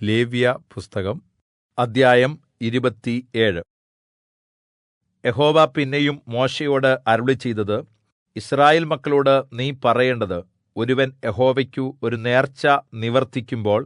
ലേവ്യപുസ്തകം അദ്ധ്യായം 27. യഹോവ പിന്നെയും മോശെയോട് അരുളിച്ചെയ്തത്, യിസ്രായേൽ മക്കളോട് നീ പറയേണ്ടത്, ഒരുവൻ യഹോവയ്ക്ക് ഒരു നേർച്ച നിവർത്തിക്കുമ്പോൾ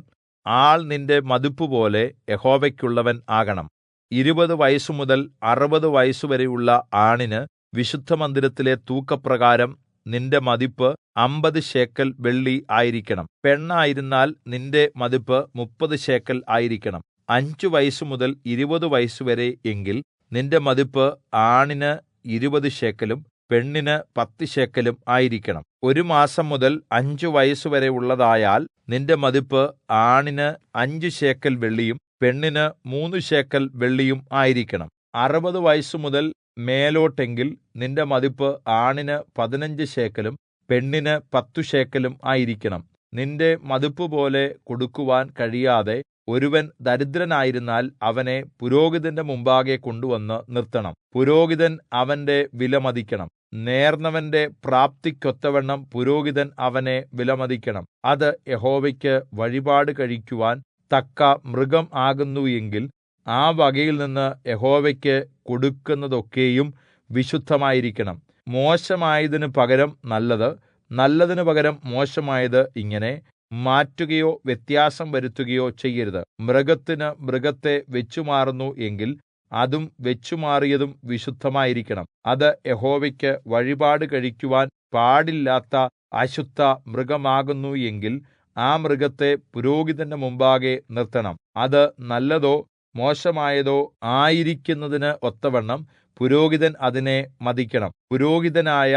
ആൾ നിന്റെ മതിപ്പുപോലെ യഹോവയ്ക്കുള്ളവൻ ആകണം. 20 വയസ്സുമുതൽ 60 വയസ്സുവരെയുള്ള ആണിന് വിശുദ്ധമന്ദിരത്തിലെ തൂക്കപ്രകാരം നിന്റെ മതിപ്പ് 50 ശേക്കെൽ വെള്ളി ആയിരിക്കണം. പെണ്ണായിരുന്നാൽ നിന്റെ മതിപ്പ് 30 ശേക്കെൽ ആയിരിക്കണം. 5 വയസ്സുമുതൽ 20 വയസ്സുവരെ എങ്കിൽ നിന്റെ മതിപ്പ് ആണിന് 20 ശേക്കെലും പെണ്ണിന് 10 ശേക്കെലും ആയിരിക്കണം. 1 മാസം മുതൽ 5 വയസ്സുവരെ ഉള്ളതായാൽ നിന്റെ മതിപ്പ് ആണിന് 5 ശേക്കെൽ വെള്ളിയും പെണ്ണിന് 3 ശേക്കെൽ വെള്ളിയും ആയിരിക്കണം. 60 വയസ്സുമുതൽ മേലോട്ടെങ്കിൽ നിന്റെ മതിപ്പ് ആണിന് 15 ശേക്കെലും പെണ്ണിന് 10 ശേക്കെലും ആയിരിക്കണം. നിന്റെ മതിപ്പുപോലെ കൊടുക്കുവാൻ കഴിയാതെ ഒരുവൻ ദരിദ്രനായിരുന്നാൽ അവനെ പുരോഹിതന്റെ മുമ്പാകെ കൊണ്ടുവന്ന് നിർത്തണം. പുരോഹിതൻ അവന്റെ വിലമതിക്കണം. നേർന്നവന്റെ പ്രാപ്തിക്കൊത്തവണ്ണം പുരോഹിതൻ അവനെ വിലമതിക്കണം. അത് യഹോവയ്ക്ക് വഴിപാട് കഴിക്കുവാൻ തക്ക മൃഗം ആകുന്നു എങ്കിൽ ആ വകയിൽനിന്ന് യഹോവയ്ക്ക് കൊടുക്കുന്നതൊക്കെയും വിശുദ്ധമായിരിക്കണം. മോശമായതിനു പകരം നല്ലത്, നല്ലതിനു പകരം മോശമായത് ഇങ്ങനെ മാറ്റുകയോ വ്യത്യാസം വരുത്തുകയോ ചെയ്യരുത്. മൃഗത്തിന് മൃഗത്തെ വെച്ചുമാറുന്നു എങ്കിൽ അതും വെച്ചുമാറിയതും വിശുദ്ധമായിരിക്കണം. അത് യഹോവയ്ക്ക് വഴിപാട് കഴിക്കുവാൻ പാടില്ലാത്ത അശുദ്ധ മൃഗമാകുന്നു എങ്കിൽ ആ മൃഗത്തെ പുരോഹിതന്റെ മുമ്പാകെ നിർത്തണം. അത് നല്ലതോ മോശമായതോ ആയിരിക്കുന്നതിന് ഒത്തവണ്ണം പുരോഹിതൻ അതിനെ മതിക്കണം. പുരോഹിതനായ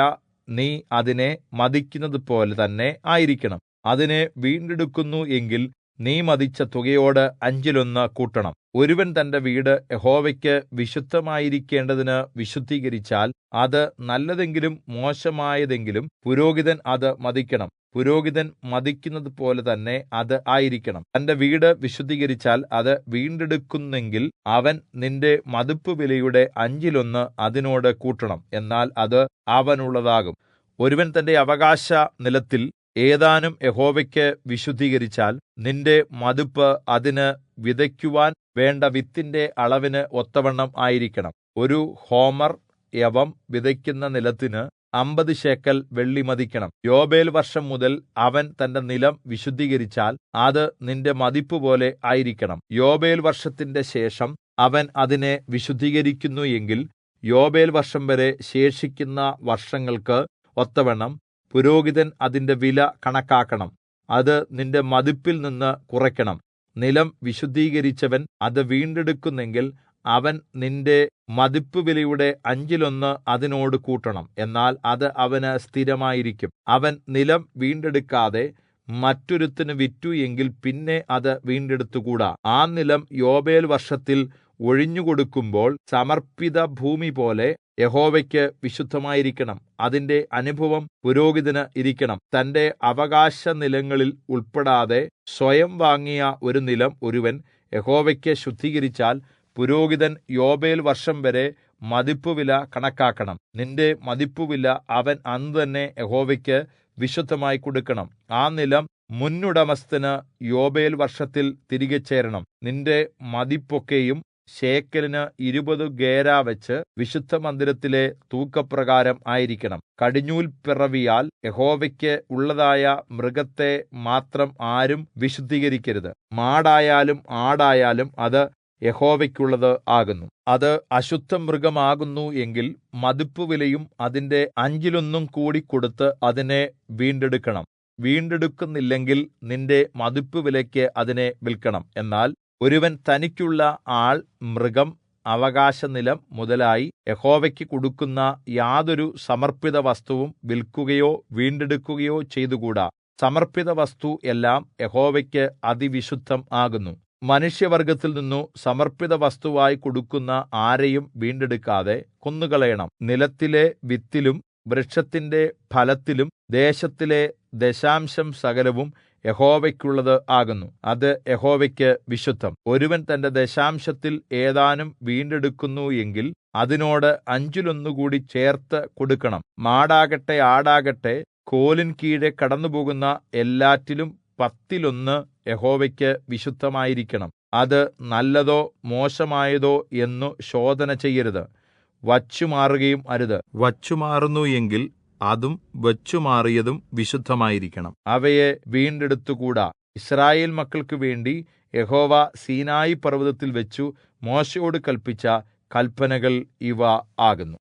നീ അതിനെ മതിക്കുന്നതുപോലെ തന്നെ ആയിരിക്കണം. അതിനെ വീണ്ടെടുക്കുന്നു എങ്കിൽ നീ മതിച്ച തുകയോട് 1/5 കൂട്ടണം. ഒരുവൻ തന്റെ വീട് യഹോവയ്ക്ക് വിശുദ്ധമായിരിക്കേണ്ടതിന് വിശുദ്ധീകരിച്ചാൽ അത് നല്ലതെങ്കിലും മോശമായതെങ്കിലും പുരോഹിതൻ അത് മതിക്കണം. പുരോഹിതൻ മതിക്കുന്നതുപോലെ തന്നെ അത് ആയിരിക്കണം. തന്റെ വീട് വിശുദ്ധീകരിച്ചാൽ അത് വീണ്ടെടുക്കുന്നെങ്കിൽ അവൻ നിന്റെ മതിപ്പുവിലയുടെ 1/5 അതിനോട് കൂട്ടണം. എന്നാൽ അത് അവനുള്ളതാകും. ഒരുവൻ തന്റെ അവകാശ നിലത്തിൽ ഏതാനും യഹോവയ്ക്ക് വിശുദ്ധീകരിച്ചാൽ നിന്റെ മതിപ്പ് അതിന് വിതയ്ക്കുവാൻ വേണ്ട വിത്തിന്റെ അളവിന് ഒത്തവണ്ണം ആയിരിക്കണം. 1 ഹോമർ യവം വിതയ്ക്കുന്ന നിലത്തിന് 50 ശേക്കെൽ വെള്ളി മതിക്കണം. യോബേൽ വർഷം മുതൽ അവൻ തന്റെ നിലം വിശുദ്ധീകരിച്ചാൽ അത് നിന്റെ മതിപ്പുപോലെ ആയിരിക്കണം. യോബേൽ വർഷത്തിന്റെ ശേഷം അവൻ അതിനെ വിശുദ്ധീകരിക്കുന്നു എങ്കിൽ യോബേൽ വർഷം വരെ ശേഷിക്കുന്ന വർഷങ്ങൾക്ക് ഒത്തവണ്ണം പുരോഹിതൻ അതിന്റെ വില കണക്കാക്കണം. അത് നിന്റെ മതിപ്പിൽ നിന്ന് കുറയ്ക്കണം. നിലം വിശുദ്ധീകരിച്ചവൻ അത് വീണ്ടെടുക്കുന്നെങ്കിൽ അവൻ നിന്റെ മതിപ്പുവിലയുടെ 1/5 അതിനോട് കൂട്ടണം. എന്നാൽ അത് അവന് സ്ഥിരമായിരിക്കും. അവൻ നിലം വീണ്ടെടുക്കാതെ മറ്റൊരുത്തന് വിറ്റു എങ്കിൽ പിന്നെ അത് വീണ്ടെടുത്തുകൂടാ. ആ നിലം യോബേൽ വർഷത്തിൽ ഒഴിഞ്ഞുകൊടുക്കുമ്പോൾ സമർപ്പിത ഭൂമി പോലെ യഹോവയ്ക്ക് വിശുദ്ധമായിരിക്കണം. അതിന്റെ അനുഭവം പുരോഹിതന് ഇരിക്കണം. തന്റെ അവകാശ നിലങ്ങളിൽ ഉൾപ്പെടാതെ സ്വയം വാങ്ങിയ ഒരു നിലം ഒരുവൻ യഹോവയ്ക്ക് ശുദ്ധീകരിച്ചാൽ പുരോഹിതൻ യോബേൽ വർഷം വരെ മതിപ്പുവില കണക്കാക്കണം. നിന്റെ മതിപ്പുവില അവൻ അന്ന് തന്നെ യഹോവയ്ക്ക് വിശുദ്ധമായി കൊടുക്കണം. ആ നിലം മുന്നുടമസ്ഥന് യോബേൽ വർഷത്തിൽ തിരികെ ചേരണം. നിന്റെ മതിപ്പൊക്കെയും ശേക്കെലിന് 20 ഗേരാ വെച്ച് വിശുദ്ധമന്ദിരത്തിലെ തൂക്കപ്രകാരം ആയിരിക്കണം. കടിഞ്ഞൂൽ പിറവിയാൽ യഹോവയ്ക്ക് ഉള്ളതായ മൃഗത്തെ മാത്രം ആരും വിശുദ്ധീകരിക്കരുത്. മാടായാലും ആടായാലും അത് യഹോവയ്ക്കുള്ളത് ആകുന്നു. അത് അശുദ്ധ മൃഗമാകുന്നു എങ്കിൽ മതിപ്പുവിലയും അതിന്റെ 1/5 കൂടി കൊടുത്ത് അതിനെ വീണ്ടെടുക്കണം. വീണ്ടെടുക്കുന്നില്ലെങ്കിൽ നിന്റെ മതിപ്പുവിലയ്ക്ക് അതിനെ വിൽക്കണം. എന്നാൽ ഒരുവൻ തനിക്കുള്ള ആൾ, മൃഗം, അവകാശനിലം മുതലായി യഹോവയ്ക്ക് കൊടുക്കുന്ന യാതൊരു സമർപ്പിത വസ്തുവും വിൽക്കുകയോ വീണ്ടെടുക്കുകയോ ചെയ്തുകൂടാ. സമർപ്പിത വസ്തു എല്ലാം യഹോവയ്ക്ക് അതിവിശുദ്ധം ആകുന്നു. മനുഷ്യവർഗ്ഗത്തിൽ നിന്നു സമർപ്പിത വസ്തുവായി കൊടുക്കുന്ന ആരെയും വീണ്ടെടുക്കാതെ കൊന്നുകളയണം. നിലത്തിലെ വിത്തിലും വൃക്ഷത്തിന്റെ ഫലത്തിലും ദേശത്തിലെ ദശാംശം സകലവും യഹോവയ്ക്കുള്ളത് ആകുന്നു. അത് യഹോവയ്ക്ക് വിശുദ്ധം. ഒരുവൻ തന്റെ ദശാംശത്തിൽ ഏതാനും വീണ്ടെടുക്കുന്നു എങ്കിൽ അതിനോട് 1/5 കൂടി ചേർത്ത് കൊടുക്കണം. മാടാകട്ടെ ആടാകട്ടെ കോലിൻ കീഴെ കടന്നുപോകുന്ന എല്ലാറ്റിലും പത്തിലൊന്ന് യഹോവയ്ക്ക് വിശുദ്ധമായിരിക്കണം. അത് നല്ലതോ മോശമായതോ എന്നു ശോധന ചെയ്യരുത്. വച്ചുമാറുകയും അരുത്. വച്ചുമാറുന്നു എങ്കിൽ അതും വച്ചുമാറിയതും വിശുദ്ധമായിരിക്കണം. അവയെ വീണ്ടെടുത്തുകൂടാ. യിസ്രായേൽ മക്കൾക്കു വേണ്ടി യഹോവ സീനായി പർവ്വതത്തിൽ വെച്ചു മോശെയോട് കല്പിച്ച കല്പനകൾ ഇവ ആകുന്നു.